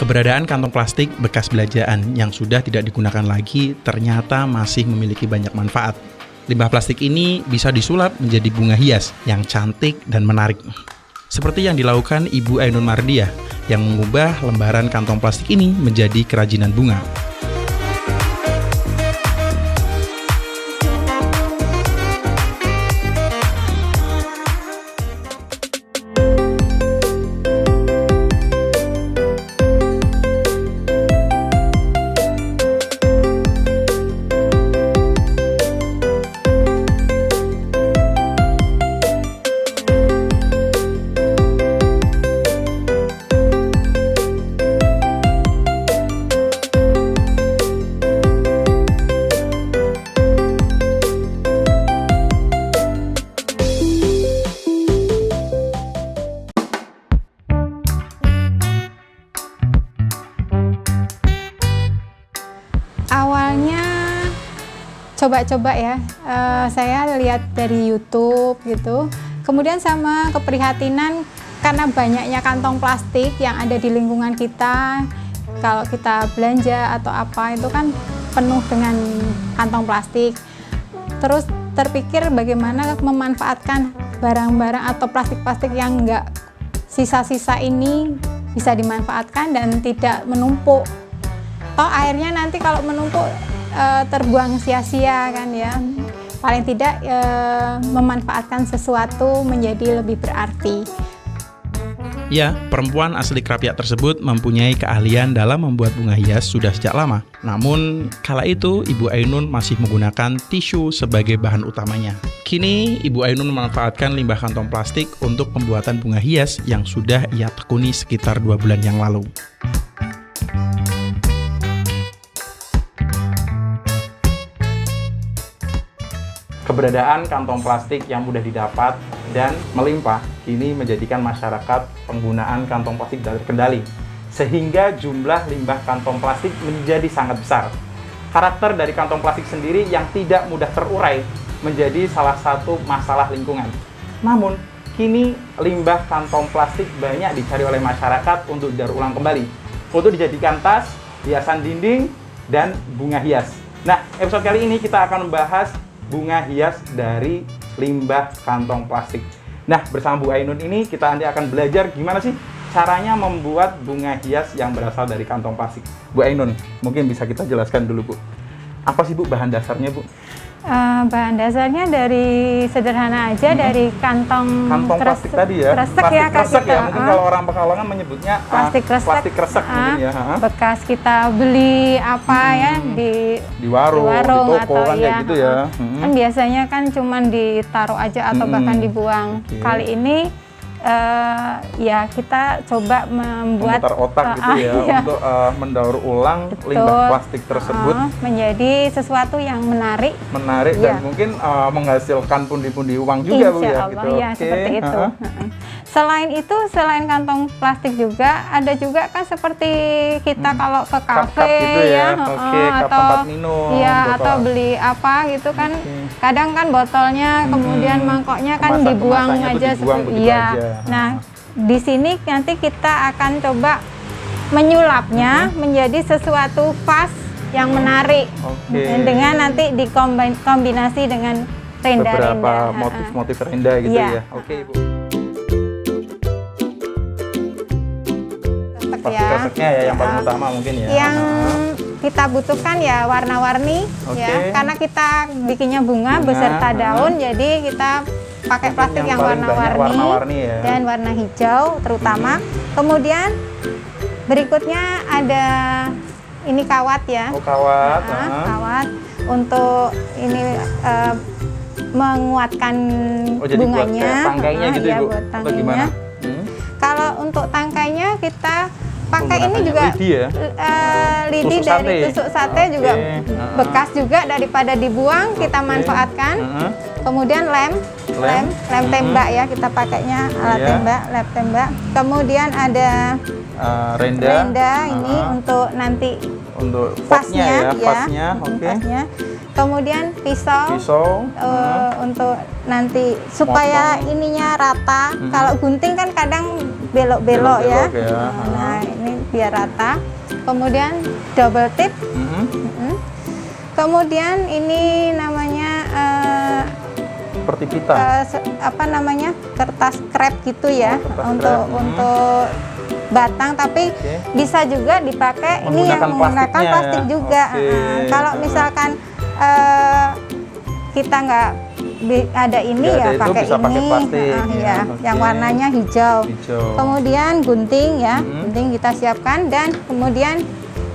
Keberadaan kantong plastik bekas belanjaan yang sudah tidak digunakan lagi ternyata masih memiliki banyak manfaat. Limbah plastik ini bisa disulap menjadi bunga hias yang cantik dan menarik. Seperti yang dilakukan Ibu Ainun Mardiah yang mengubah lembaran kantong plastik ini menjadi kerajinan bunga. Awalnya coba-coba ya, saya lihat dari YouTube gitu. Kemudian sama keprihatinan karena banyaknya kantong plastik yang ada di lingkungan kita. Kalau kita belanja atau apa itu kan penuh dengan kantong plastik. Terus terpikir bagaimana memanfaatkan barang-barang atau plastik-plastik yang enggak sisa-sisa ini bisa dimanfaatkan dan tidak menumpuk. Toh airnya nanti kalau menumpuk terbuang sia-sia kan ya. Paling tidak memanfaatkan sesuatu menjadi lebih berarti. Ya, perempuan asli Krapyak tersebut mempunyai keahlian dalam membuat bunga hias sudah sejak lama. Namun, kala itu Ibu Ainun masih menggunakan tisu sebagai bahan utamanya. Kini, Ibu Ainun memanfaatkan limbah kantong plastik untuk pembuatan bunga hias yang sudah ia tekuni sekitar 2 bulan yang lalu. Keberadaan kantong plastik yang mudah didapat dan melimpah kini menjadikan masyarakat penggunaan kantong plastik terkendali, sehingga jumlah limbah kantong plastik menjadi sangat besar. Karakter dari kantong plastik sendiri yang tidak mudah terurai menjadi salah satu masalah lingkungan. Namun, kini limbah kantong plastik banyak dicari oleh masyarakat untuk didaur ulang kembali, untuk dijadikan tas, hiasan dinding, dan bunga hias. Nah, episode kali ini kita akan membahas bunga hias dari limbah kantong plastik. Nah, bersama Bu Ainun ini kita nanti akan belajar gimana sih caranya membuat bunga hias yang berasal dari kantong plastik. Bu Ainun, mungkin bisa kita jelaskan dulu, Bu. Apa sih, Bu, bahan dasarnya, Bu? Bahan dasarnya dari sederhana aja, dari kantong plastik tadi ya. Kresek plastik ya, kresek kita, ya. Mungkin kalau orang Pekalongan menyebutnya plastik kresek mungkin ya. Bekas kita beli apa ya di warung di toko atau kan kayak gitu ya. Kan biasanya kan cuman ditaruh aja atau bahkan dibuang. Okay. Kali ini ya kita coba membuat memutar otak gitu ya, iya. untuk mendaur ulang Betul. limbah plastik tersebut menjadi sesuatu yang menarik dan mungkin menghasilkan pundi-pundi uang juga, Bu, ya gitu. Ya, seperti itu. Selain itu, selain kantong plastik juga ada juga kan seperti kita kalau ke kafe gitu ya, atau tempat minum ya, atau beli apa gitu kan. Kadang kan botolnya kemudian mangkoknya kan dibuang aja seperti Nah, di sini nanti kita akan coba menyulapnya menjadi sesuatu vas yang menarik dengan nanti dikombinasi dengan renda-renda. Beberapa motif-motif renda gitu ya. Oke, Bu. Kresek-kreseknya ya yang paling utama mungkin ya. Yang kita butuhkan ya warna-warni ya, karena kita bikinnya bunga beserta daun, jadi kita pakai plastik yang warna-warni ya. Dan warna hijau terutama. Kemudian berikutnya ada ini kawat ya. Kawat. Kawat untuk ini menguatkan bunganya. Buat tangkainya gitu, ya, Bu. buat Atau gimana? Kalau untuk tangkainya kita pakai ini juga lidi tusuk dari sate. tusuk sate juga bekas juga, daripada dibuang kita manfaatkan. Kemudian lem tembak ya, kita pakainya alat lem tembak. Kemudian ada renda ini untuk nanti untuk pasnya pasnya. Kemudian pisau untuk nanti supaya ininya rata. Kalau gunting kan kadang belok-belok ya. Nah, ini biar rata. Kemudian double tip. Kemudian ini namanya seperti pita. apa namanya, kertas krep gitu ya, kertas untuk krep. untuk batang, tapi bisa juga dipakai ini yang menggunakan plastik juga. Kalau misalkan kita nggak ada ini ya pakai ini, ya, yang warnanya hijau. Kemudian gunting ya, gunting kita siapkan, dan kemudian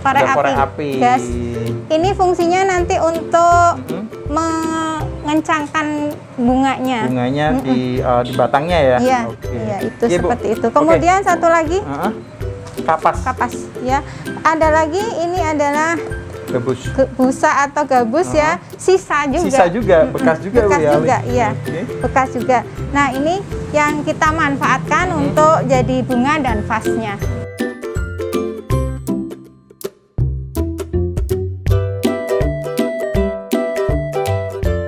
korek api, gas. Ini fungsinya nanti untuk mengencangkan bunganya. Di batangnya ya. Iya, iya, itu seperti itu. Kemudian satu lagi kapas. Ya. Ada lagi, ini adalah Gabus. Busa atau gabus ya, sisa juga. Bekas juga. Bekas juga, iya. Bekas juga. Nah, ini yang kita manfaatkan untuk jadi bunga dan vasnya.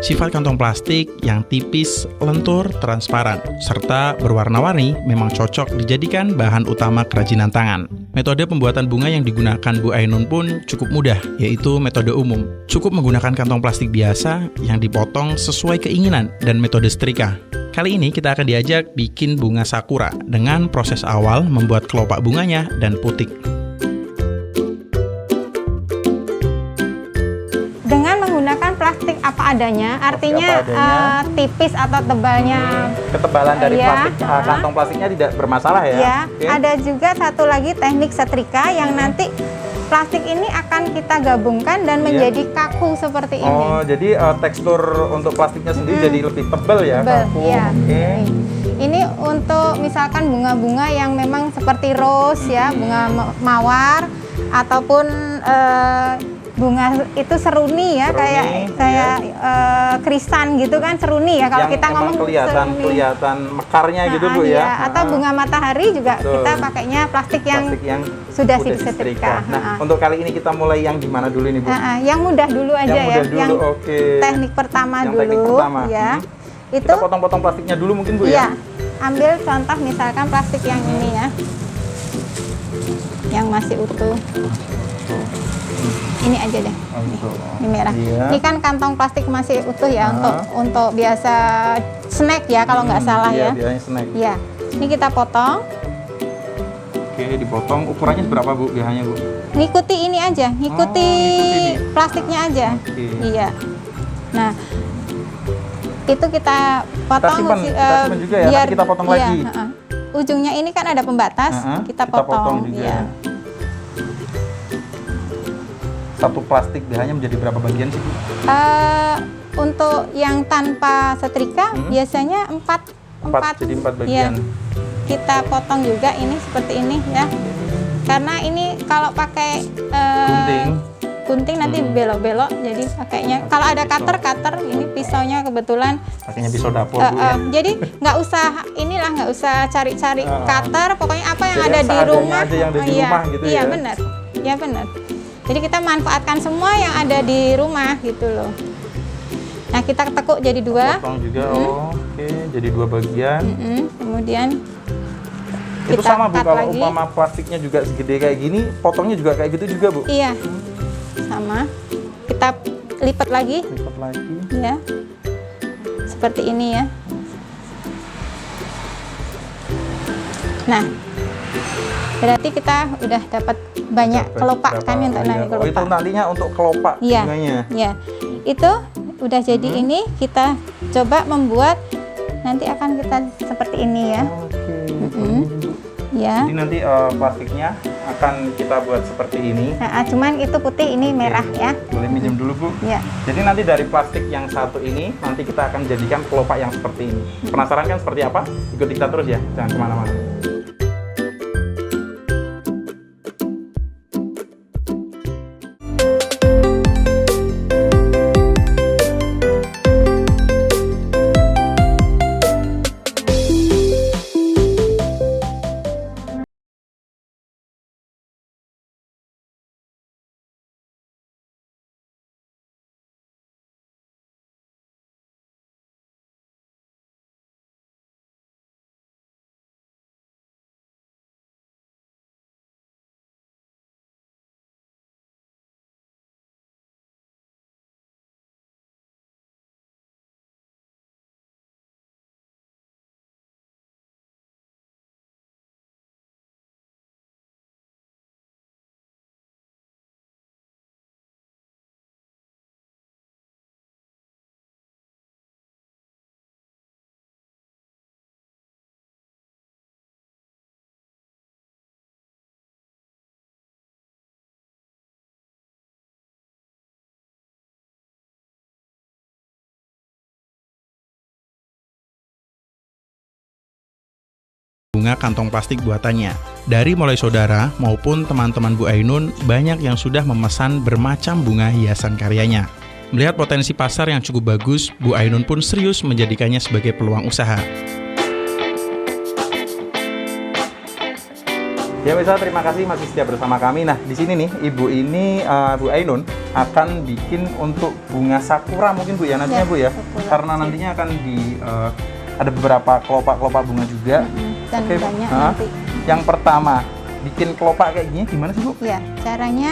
Sifat kantong plastik yang tipis, lentur, transparan, serta berwarna-warni memang cocok dijadikan bahan utama kerajinan tangan. Metode pembuatan bunga yang digunakan Bu Ainun pun cukup mudah, yaitu metode umum. Cukup menggunakan kantong plastik biasa yang dipotong sesuai keinginan dan metode setrika. Kali ini kita akan diajak bikin bunga sakura dengan proses awal membuat kelopak bunganya dan putik. Plastik apa adanya, artinya tipis atau tebalnya. Ketebalan dari plastik, kantong plastiknya tidak bermasalah ya. Ya, ada juga satu lagi teknik setrika yang nanti plastik ini akan kita gabungkan dan menjadi kaku seperti ini. Oh, jadi tekstur untuk plastiknya sendiri jadi lebih tebal ya, kaku. Ya. Ini untuk misalkan bunga-bunga yang memang seperti rose ya, bunga mawar, ataupun bunga itu seruni ya, kayak krisan gitu kan, seruni ya kalau kita ngomong kelihatan mekarnya gitu Bu ya. Atau bunga matahari juga kita pakainya plastik yang sudah disetrika. Nah, untuk kali ini kita mulai yang gimana dulu nih Bu? Yang mudah dulu aja ya, yang teknik pertama dulu ya. Itu kita potong-potong plastiknya dulu mungkin Bu ya. Ambil contoh misalkan plastik yang ini ya, yang masih utuh. Ini aja deh, ini merah. Ini kan kantong plastik masih utuh ya, untuk biasa snack ya kalau nggak salah ya. Biasanya snack. Ya, ini kita potong. Oke, dipotong. Ukurannya berapa Bu biasanya Bu? Ngikuti ini aja, ngikuti plastiknya aja. Iya. Nah, itu kita potong. Kita simpan juga ya, nanti kita potong lagi. Ujungnya ini kan ada pembatas, kita potong juga. Ya. Satu plastik biasanya menjadi berapa bagian sih Bu? Untuk yang tanpa setrika biasanya 4 jadi 4 bagian. Ya. Kita potong juga ini seperti ini ya. Karena ini kalau pakai gunting nanti belok-belok, jadi pakainya kalau ada cutter ini pisaunya kebetulan pakainya pisau dapur Bu ya. Jadi nggak usah cari-cari cutter, pokoknya apa yang ada di rumah. Aja yang ada di rumah gitu ya. Iya benar. Jadi kita manfaatkan semua yang ada di rumah gitu loh. Nah, kita tekuk jadi 2. Potong juga, oke, jadi 2 bagian. Kemudian itu sama Bu, kalau umpama plastiknya juga segede kayak gini, potongnya juga kayak gitu juga Bu? Iya, sama. Kita lipat lagi. Ya, seperti ini ya. Nah, berarti kita udah dapat banyak kelopak kan untuk nanti kelopak. Itu nantinya untuk kelopak bunganya. Iya. Itu udah jadi ini, kita coba membuat, nanti akan kita seperti ini ya. Ya. Jadi nanti plastiknya akan kita buat seperti ini. Cuman itu putih, ini merah ya. Boleh minjem dulu Bu? Ya. Jadi nanti dari plastik yang satu ini, nanti kita akan jadikan kelopak yang seperti ini. Penasaran kan seperti apa? Ikuti kita terus ya, jangan kemana-mana. bunga kantong plastik buatannya. Dari mulai saudara maupun teman-teman Bu Ainun, banyak yang sudah memesan bermacam bunga hiasan karyanya. Melihat potensi pasar yang cukup bagus, Bu Ainun pun serius menjadikannya sebagai peluang usaha. Ya pemirsa, terima kasih masih setia bersama kami. Nah, di sini nih, Ibu ini, Bu Ainun, akan bikin untuk bunga sakura mungkin Bu ya, nantinya Ya, Bu ya. sakura. Karena nantinya akan ada beberapa kelopak-kelopak bunga juga. Dan Oke, Bu. banyak Nah, nanti. yang pertama, bikin kelopak kayak gini gimana sih Bu? Ya, caranya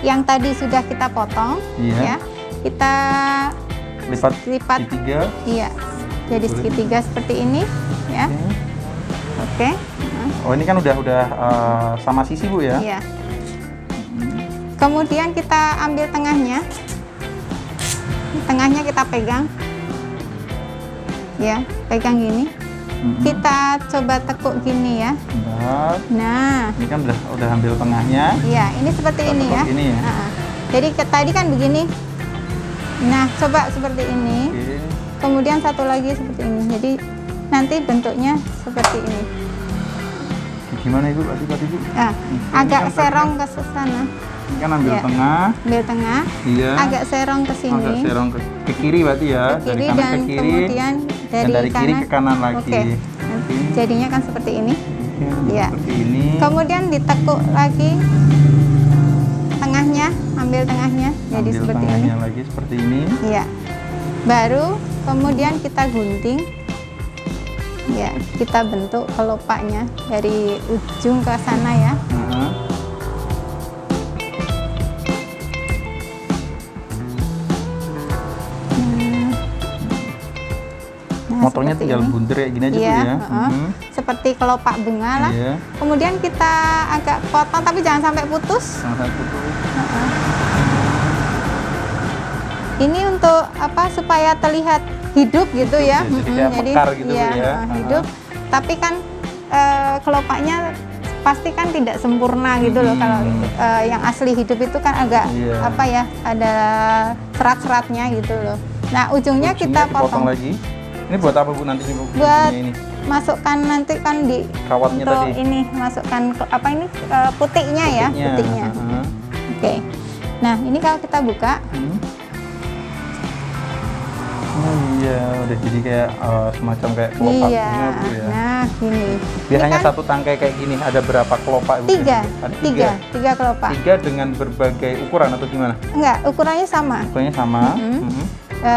yang tadi sudah kita potong, Iya. ya, kita Lipat lipat, segitiga. iya, jadi Boleh. segitiga seperti ini, ya. Oke. Oh, ini kan udah sama sisi Bu ya? Iya. Kemudian kita ambil tengahnya. Tengahnya kita pegang. Ya, pegang gini. Kita coba tekuk gini ya. Bentar. Nah, Ini kan udah ambil tengahnya. iya, ini seperti Kita ini tekuk ya. gini ya. Nah, jadi tadi kan begini. Nah, coba seperti ini. Oke. Kemudian satu lagi seperti ini. Jadi nanti bentuknya seperti ini. Gimana Ibu? Tadi Bu? Nah, Ini agak kan tadi serong ke sana. Ini kan ambil Iya. tengah. Ambil tengah, Iya. agak serong ke Agak sini. serong ke kiri berarti ya. Ke kiri Dari kanan dan ke kiri. kemudian dan dari kiri ke kanan lagi. Oke. Oke. Jadinya kan seperti ini. Oke, Iya. seperti ini. Kemudian ditekuk lagi tengahnya, ambil tengahnya. Jadi Ambil seperti ini. tengahnya lagi seperti ini. Iya. Baru kemudian kita gunting. Ya, kita bentuk kelopaknya dari ujung ke sana ya. Nah. Nah, Motongnya seperti tinggal ini. bunder kayak gini aja Iya, Bu ya. heeh. Seperti kelopak bunga lah. Iya. Kemudian kita agak potong tapi jangan sampai putus. Sangat putus. Ini untuk apa? Supaya terlihat hidup gitu ya. ya, jadi kayak mekar gitu iya, ya. hidup. Tapi kan kelopaknya pasti kan tidak sempurna gitu loh. Kalau yang asli hidup itu kan agak Iya. apa ya? Ada serat-seratnya gitu loh. Nah, ujungnya kita dipotong potong. lagi. Ini buat apa Bu nanti Bu? Buat Ini masukkan nanti kan di kawatnya untuk tadi. ini masukkan apa ini putiknya ya, putiknya. Heeh. Oke. Nah, ini kalau kita buka, Oh iya, udah jadi kayak semacam kayak kelopak iya. bunga Bu ya. Nah, gini. Biasanya Ini kan satu tangkai kayak gini ada berapa kelopak Bu? tiga, Ada tiga kelopak. Tiga dengan berbagai ukuran atau gimana? Enggak, ukurannya sama. Ukurannya sama.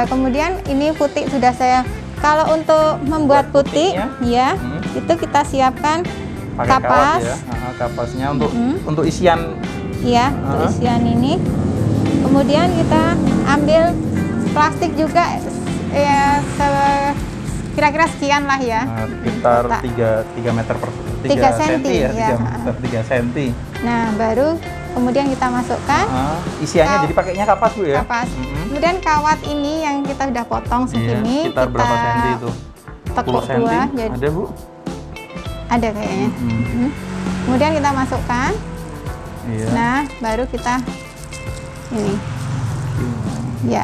Kemudian ini putik sudah saya. Kalau untuk membuat Buat putik, putiknya? ya, Hmm. itu kita siapkan Pakai kapas. kawat ya. Kapasnya untuk isian. Iya, untuk isian ini. Kemudian kita ambil plastik juga, ya kira-kira sekian lah ya. Sekitar Kotak. 3 meter per 3 senti ya, ya. 3 meter 3 senti. Nah, baru kemudian kita masukkan Isiannya Kau- jadi pakainya kapas Bu ya? kapas. Kemudian kawat ini yang kita sudah potong segini, Iya, sekitar berapa senti itu? tekuk 10 senti? dua, jadi Ada Bu? ada kayaknya. Kemudian kita masukkan. Iya. Nah, baru kita ini. Ya.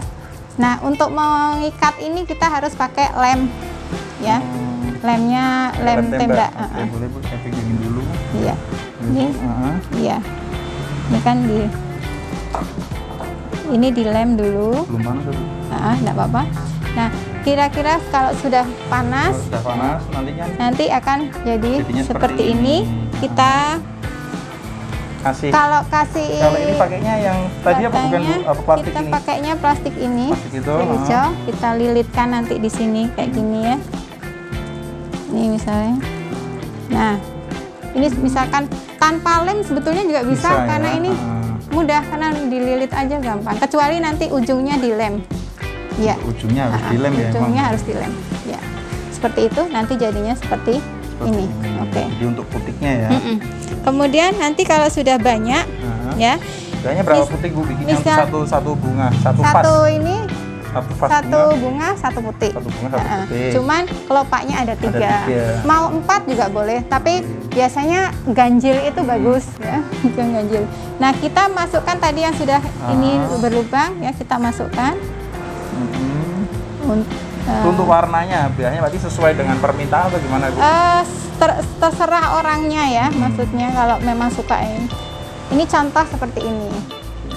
Nah, untuk mengikat ini kita harus pakai lem, ya. Lemnya lem tembak. Oke, boleh Bu, saya pegangin dulu. Iya. Ini, Heeh. iya. Ini kan ini dilem dulu. Belum panas Bu? Enggak apa-apa. Nah, kira-kira kalau sudah panas, Kalau sudah panas nantinya nanti akan jadi Jadinya seperti seperti ini. ini. Kita kasih. kalau kasih Kalau ini pakainya yang tadi apa bukan Bu? katanya Apa plastik kita ini? pakainya plastik ini. Plastik itu. Hijau, kita lilitkan nanti di sini kayak gini ya. Ini misalnya. Nah, ini misalkan tanpa lem sebetulnya juga bisa, Bisa, karena ya. ini mudah karena dililit aja gampang. Kecuali nanti ujungnya dilem. Ya. Ujungnya harus dilem ya. Ujungnya emang. harus dilem. Ya. Seperti itu nanti jadinya seperti ini. Oke. Jadi untuk putiknya ya. Kemudian nanti kalau sudah banyak ya, Kayaknya berapa Mis- putik Bu bikinnya untuk misal- satu bunga, satu vas. satu ini Satu vas satu bunga. bunga satu putik. Satu bunga satu Heeh. putik. Cuman kelopaknya ada tiga. tiga. Mau 4 juga boleh, tapi biasanya ganjil itu bagus ya, yang ganjil. Nah, kita masukkan tadi yang sudah ini berlubang ya, kita masukkan. Itu untuk warnanya biasanya berarti sesuai dengan permintaan atau gimana, Bu? Terserah orangnya ya, maksudnya kalau memang suka ini contoh seperti ini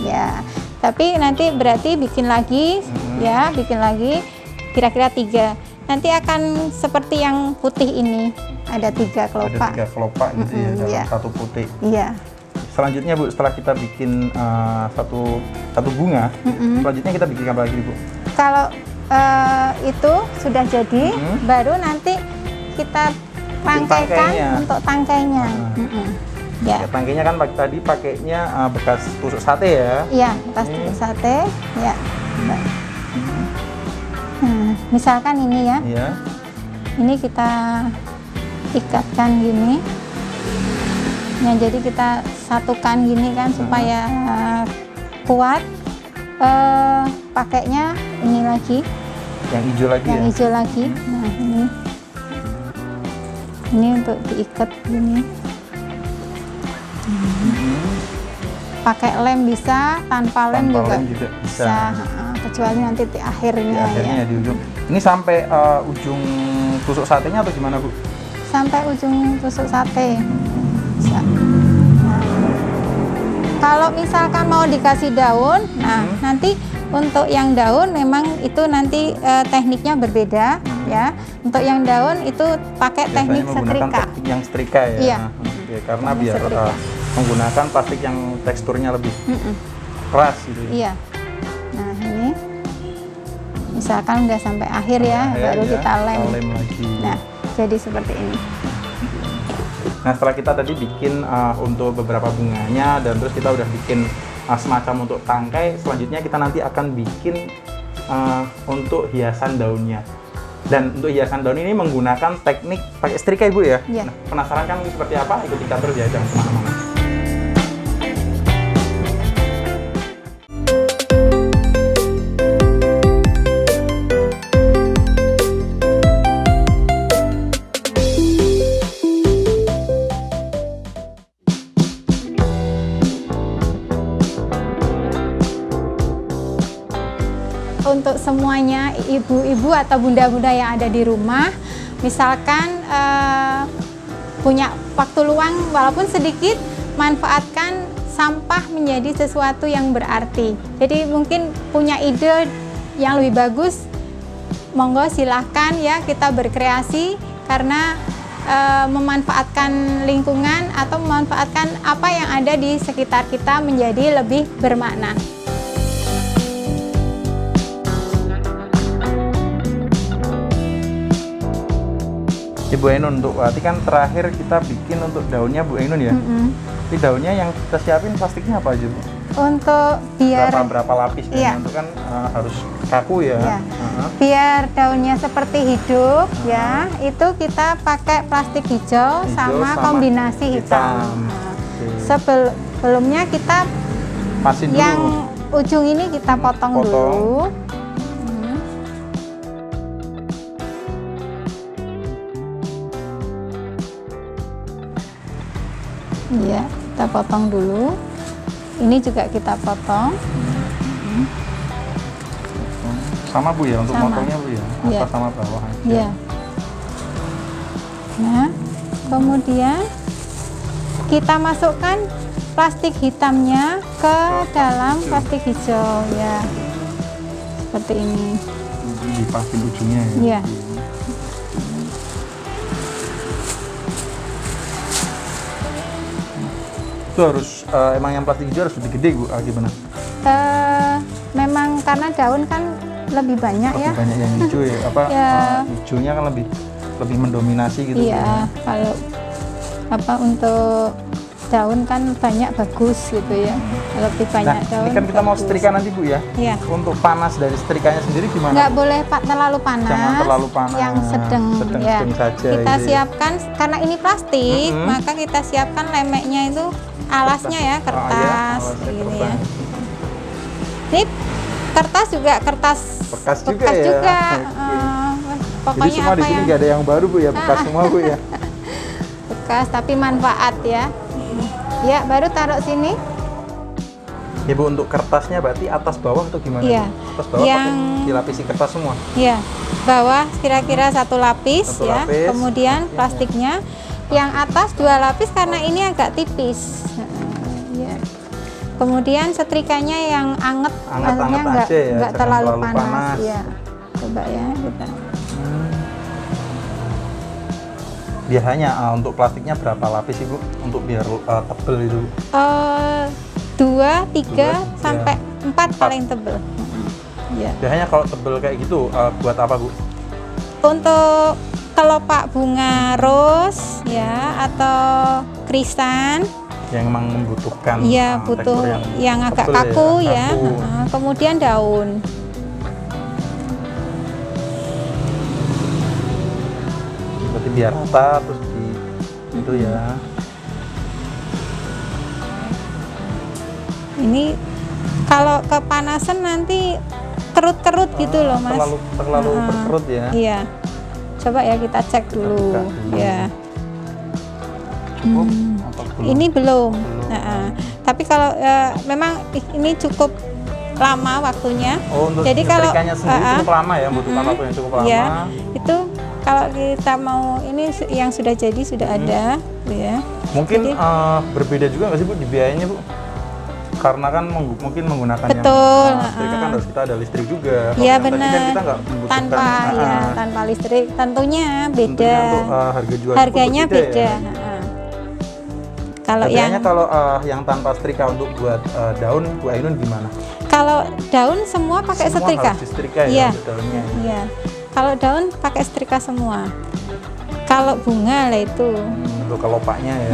ya, tapi nanti berarti bikin lagi ya, bikin lagi kira-kira 3, nanti akan seperti yang putih ini, ada 3 kelopak. Ada 3 kelopak gitu ya dalam ya. satu putih. Iya. Selanjutnya, Bu, setelah kita bikin satu bunga, selanjutnya kita bikin apa lagi, Bu? Kalau itu sudah jadi, baru nanti kita rangkaikan untuk tangkainya. Ya. Ya, tangkainya kan tadi pakainya bekas tusuk sate ya? Iya, bekas tusuk sate. Ya. Misalkan ini ya. Iya. Ini kita ikatkan gini. Nah, jadi kita satukan gini kan supaya kuat. Pakainya ini lagi. Yang hijau lagi yang hijau lagi. Nah, ini untuk diikat gini. Pakai lem bisa, tanpa lem juga bisa. Kecuali nanti di akhirnya. Di akhirnya ya. Di ujung. Ini sampai ujung tusuk satenya atau gimana, Bu? Sampai ujung tusuk sate. Bisa. Nah, kalau misalkan mau dikasih daun, nah nanti untuk yang daun memang itu nanti tekniknya berbeda ya. Untuk yang daun itu pakai teknik setrika. Teknik yang setrika ya. Iya. Oke, karena biar menggunakan plastik yang teksturnya lebih keras gitu. Iya. Nah, ini misalkan udah sampai akhir ya, baru kita lem lagi. Nah, jadi seperti ini. Nah, setelah kita tadi bikin untuk beberapa bunganya dan terus kita udah bikin semacam untuk tangkai, selanjutnya kita nanti akan bikin untuk hiasan daunnya. Dan untuk hiasan daun ini menggunakan teknik pakai setrika, Ibu ya? Iya. Nah, penasaran kan seperti apa? Ikuti kita terus ya, jangan kemana-mana. Untuk semuanya ibu-ibu atau bunda-bunda yang ada di rumah, misalkan punya waktu luang walaupun sedikit, manfaatkan sampah menjadi sesuatu yang berarti. Jadi mungkin punya ide yang lebih bagus, monggo silahkan ya, kita berkreasi karena memanfaatkan lingkungan atau memanfaatkan apa yang ada di sekitar kita menjadi lebih bermakna. Bu Ainun, untuk berarti kan terakhir kita bikin untuk daunnya Bu Ainun ya. Ini daunnya yang kita siapin plastiknya apa aja, Bu? Untuk biar berapa lapis kan? Untuk kan harus kaku ya. Iya. Biar daunnya seperti hidup ya, itu kita pakai plastik hijau sama kombinasi hitam. Sebelumnya kita pasin dulu. Yang ujung ini kita potong dulu. Iya, kita potong dulu. Ini juga kita potong. Sama, Bu ya, untuk motongnya, Bu ya? Atas sama bawah aja. Iya. Nah, kemudian kita masukkan plastik hitamnya ke dalam plastik hijau ya. Seperti ini. Dipasin ujungnya ya? Iya. Itu harus emang yang plastik hijau harus lebih gede, Bu, gimana? Memang karena daun kan lebih banyak ya. Lebih banyak yang hijau ya, hijaunya kan lebih mendominasi gitu. Iya, kalau untuk daun kan banyak bagus gitu ya. Lebih banyak daun. Ini kan kita mau setrika nanti, Bu ya. Iya. Untuk panas dari setrikanya sendiri gimana? Nggak boleh terlalu panas. Jangan terlalu panas. Yang sedang ya. Saja. Kita siapkan karena ini plastik, maka kita siapkan lemeknya itu alasnya ya, kertas gini ya. Ini kertas juga kertas bekas juga ya. Pokoknya jadi semua apa di sini yang nggak ada yang baru, Bu ya, bekas semua, Bu ya. Bekas tapi manfaat ya. Ya, baru taruh sini. Ya Bu, untuk kertasnya berarti atas bawah atau gimana? Iya. Bu? Atas bawah Yang- pakai dilapisi kertas semua? Ya, bawah kira-kira 1 lapis Satu ya. lapis. Kemudian plastiknya yang atas 2 lapis karena ini agak tipis. Ya. Kemudian setrikanya yang anget, Anget-anget maksudnya aja ya, nggak jangan terlalu terlalu panas. panas. Ya. Coba ya kita. Biasanya untuk plastiknya berapa lapis sih Bu? Untuk biar tebel itu? 2, 3 2, sampai 4 paling tebel. Ya. Biasanya kalau tebel kayak gitu buat apa Bu? Untuk kelopak bunga ros ya atau krisan. Yang memang membutuhkan Iya, butuh tekstur yang agak tebel kaku ya. kaku. Kemudian daun. Berarti biar rata terus di itu ya. Ini kalau kepanasan nanti kerut-kerut gitu loh, Mas. Terlalu Nah, berkerut ya. Iya. Coba ya kita cek dulu. buka dulu. Ya. Cukup atau belum? Ini belum. Belum. Nah, tapi kalau memang ini cukup lama waktunya. Oh, untuk Jadi kalau setrikanya sendiri cukup lama ya, membutuhkan waktu yang cukup lama. Ya, itu kalau kita mau ini yang sudah jadi sudah ada, ya. Mungkin Jadi- berbeda juga nggak sih Bu di biayanya Bu? Karena kan mungkin menggunakan Betul, yang listrik kan harus kita ada listrik juga. Kalau Iya yang tadi benar. kan kita nggak membutuhkan Tanpa ya, tanpa listrik tentunya beda. tentunya untuk harga jual Harganya beda. Ya. Kalau Nah, yang biasanya kalau yang tanpa setrika untuk buat daun Bu Ainun gimana? kalau daun semua pakai Semua setrika. harus disetrika Iya. ya untuk daunnya. Iya. Kalau daun pakai setrika semua. Kalau bunga lah itu. Untuk kelopaknya ya.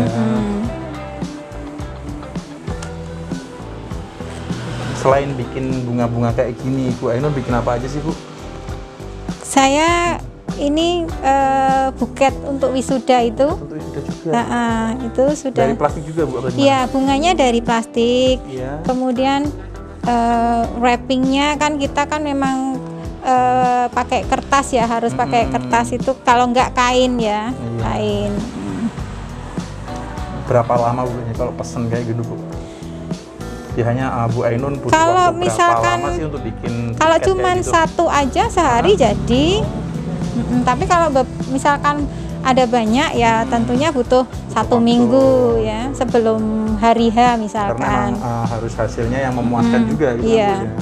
Selain bikin bunga-bunga kayak gini, Bu Ainun bikin apa aja sih Bu? Saya ini buket untuk wisuda itu. Tentu sudah juga. Itu sudah. Dari plastik juga Bu? Atau gimana? Iya, bunganya dari plastik. Iya. Kemudian wrappingnya kan kita kan memang pakai kertas ya, harus pakai kertas itu. Kalau nggak kain ya, Iya. kain. Berapa lama Bu kalau pesen kayak gitu Bu? Biasanya Bu Ainun butuh Kalau waktu misalkan- berapa lama sih untuk bikin Kalau buket kayak cuman gitu? satu aja sehari jadi. Tapi kalau misalkan ada banyak ya tentunya butuh 1 waktu. minggu ya sebelum hari H Karena misalkan. memang harus hasilnya yang memuaskan juga gitu iya. Bu, ya.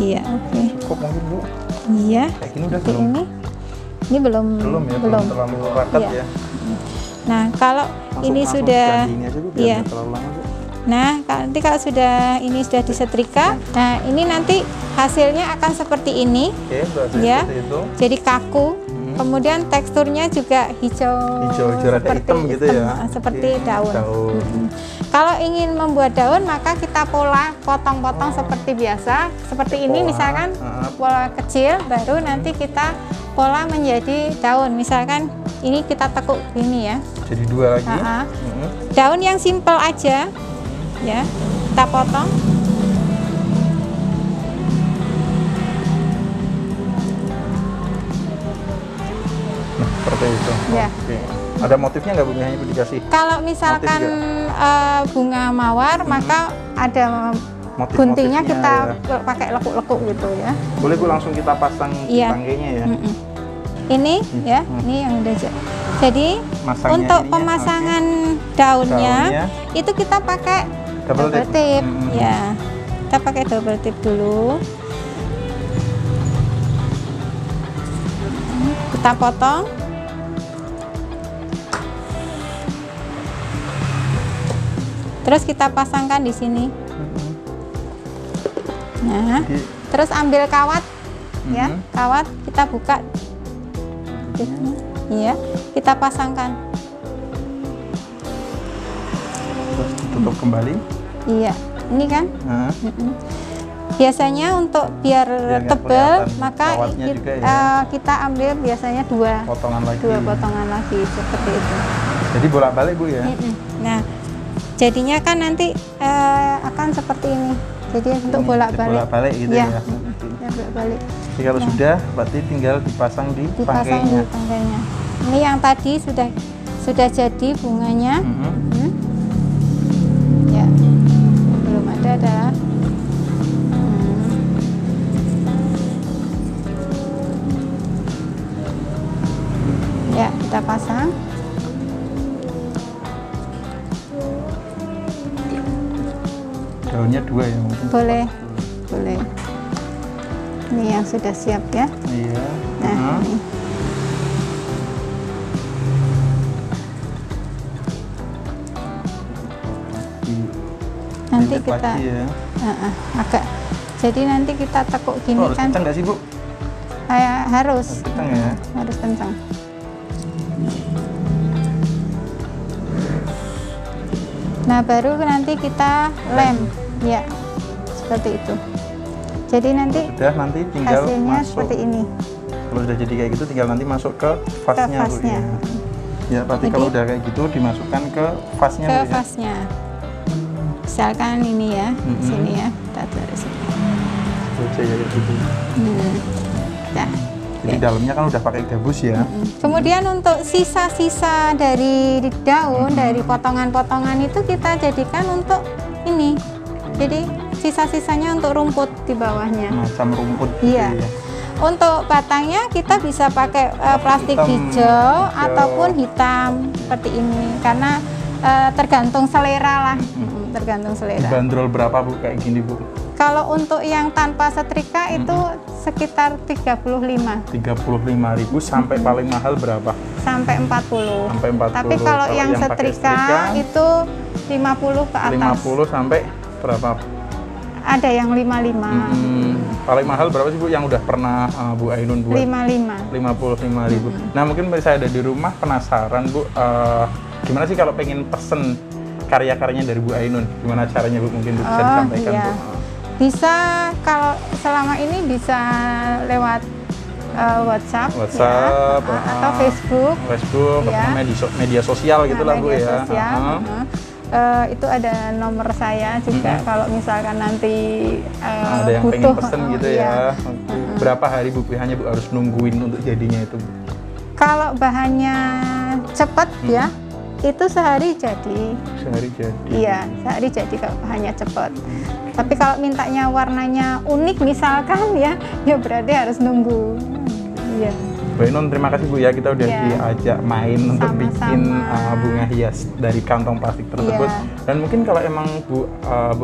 Iya, oke. Cukup mungkin Bu. Iya. Kayak gini udah Seperti belum? ini belum Belum ya, belum terlalu raket Iya. ya. Nah, kalau ini Langsung sudah ganti ini aja Bu, biar iya. nggak terlalu lama Bu. Nah, nanti kalau ini sudah disetrika, nah ini nanti hasilnya akan seperti ini, Oke, berarti Ya. seperti itu. jadi kaku. Kemudian teksturnya juga hijau, Hijau rada hitam gitu ya. seperti Oke, daun. daun. Kalau ingin membuat daun, maka kita pola potong-potong seperti biasa, seperti ini Pola, misalkan pola kecil, baru nanti kita pola menjadi daun. Misalkan ini kita tekuk gini ya. Jadi 2 lagi. Daun yang simple aja, ya kita potong. Nah, seperti itu. Ya. Oke. Ada motifnya nggak Bu biasanya Bu dikasih? Kalau misalkan bunga mawar, maka ada guntingnya kita ya. pakai lekuk-lekuk gitu ya. Boleh Bu langsung kita pasang di Iya. tangganya ya. Ini ya, ini yang udah jadi Masangnya untuk ininya, pemasangan daunnya, Daunnya. itu kita pakai Double double tip. tip, ya. Kita pakai double tip dulu. Kita potong. Terus kita pasangkan di sini. Nah, Jadi, terus ambil kawat, ya, kawat kita buka. Iya, kita pasangkan. terus tutup kembali. Iya, ini kan. Nah, Biasanya untuk biar nggak tebal, kelihatan maka kawatnya juga kita ambil biasanya dua potongan lagi. potongan lagi seperti itu. Jadi bolak-balik Bu ya. Nah, jadinya kan nanti akan seperti ini. Jadi untuk Ini, bolak-balik. bolak-balik gitu Iya. ya. Ya, bolak-balik. Jadi kalau sudah berarti tinggal dipasang di Dipasang tangkainya. di tangkainya. Ini yang tadi sudah jadi bunganya. Ya. Ya, belum ada. Ya, kita pasang. Daunnya 2 ya mungkin. Boleh. Ini yang sudah siap ya. Iya. Nah, ini. Nanti Lilit kita lagi ya. agak. Jadi nanti kita tekuk gini Oh, harus kan. kencang nggak sih Bu? Harus. Harus kencang ya. Harus kencang. Nah, baru nanti kita lem. Ya, seperti itu. Jadi nanti Sudah, nanti tinggal hasilnya masuk. seperti ini. Kalau sudah jadi kayak gitu tinggal nanti masuk ke vasnya Bu vasnya. ya. Ya, berarti Jadi- kalau udah kayak gitu dimasukkan ke vasnya Ke Bu ya. vasnya. Misalkan ini ya, sini ya. Kita taruh sini. Oke, ya kayak gitu. Nah, Jadi dalamnya kan udah pakai gabus ya. kemudian untuk sisa-sisa dari daun, dari potongan-potongan itu kita jadikan untuk ini. Jadi sisa-sisanya untuk rumput di bawahnya. Macam rumput gitu Iya. ya. Untuk batangnya kita bisa pakai plastik Hitam. hijau ataupun hitam seperti ini, karena tergantung selera lah. Tergantung selera. Dibanderol berapa Bu kayak gini Bu? Kalau untuk yang tanpa setrika itu sekitar 35 35.000 sampai paling mahal berapa? sampai 40. Sampai 40. Tapi kalau yang pakai setrika itu 50 ke atas. 50 sampai berapa? Ada yang 55. Paling mahal berapa sih Bu yang udah pernah Bu Ainun buat? 55. 55.000. Nah, mungkin saya ada di rumah penasaran Bu, gimana sih kalau pengen pesen karya-karyanya dari Bu Ainun? Gimana caranya Bu? Mungkin bisa disampaikan iya. Bu. Bisa, kalau selama ini bisa lewat WhatsApp, WhatsApp, ya, atau Facebook. Facebook, Ya. media sosial gitu lah Bu media ya. sosial. Itu ada nomor saya juga kalau misalkan nanti Ada yang pengen butuh, pesen gitu iya. ya. Oke. Berapa hari Bu hanya Bu harus nungguin untuk jadinya itu Bu? Kalau bahannya cepat ya, itu sehari jadi. Sehari jadi. Iya, sehari jadi kalau bahannya cepat. Tapi kalau mintanya warnanya unik misalkan ya berarti harus nunggu. Iya. Bu Ainun, terima kasih Bu ya, kita udah Iya. diajak main untuk Sama-sama. bikin bunga hias dari kantong plastik tersebut. Iya. Dan mungkin kalau emang Bu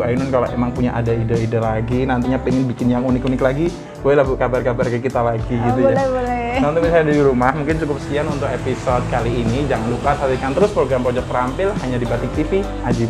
Ainun kalau emang punya ada ide-ide lagi, nantinya pengen bikin yang unik-unik lagi, boleh lah Bu kabar-kabar ke kita lagi gitu ya. Boleh. Nah, untuk misalnya di rumah, mungkin cukup sekian untuk episode kali ini. Jangan lupa saksikan terus program Pojok Terampil hanya di Batik TV. Ajib.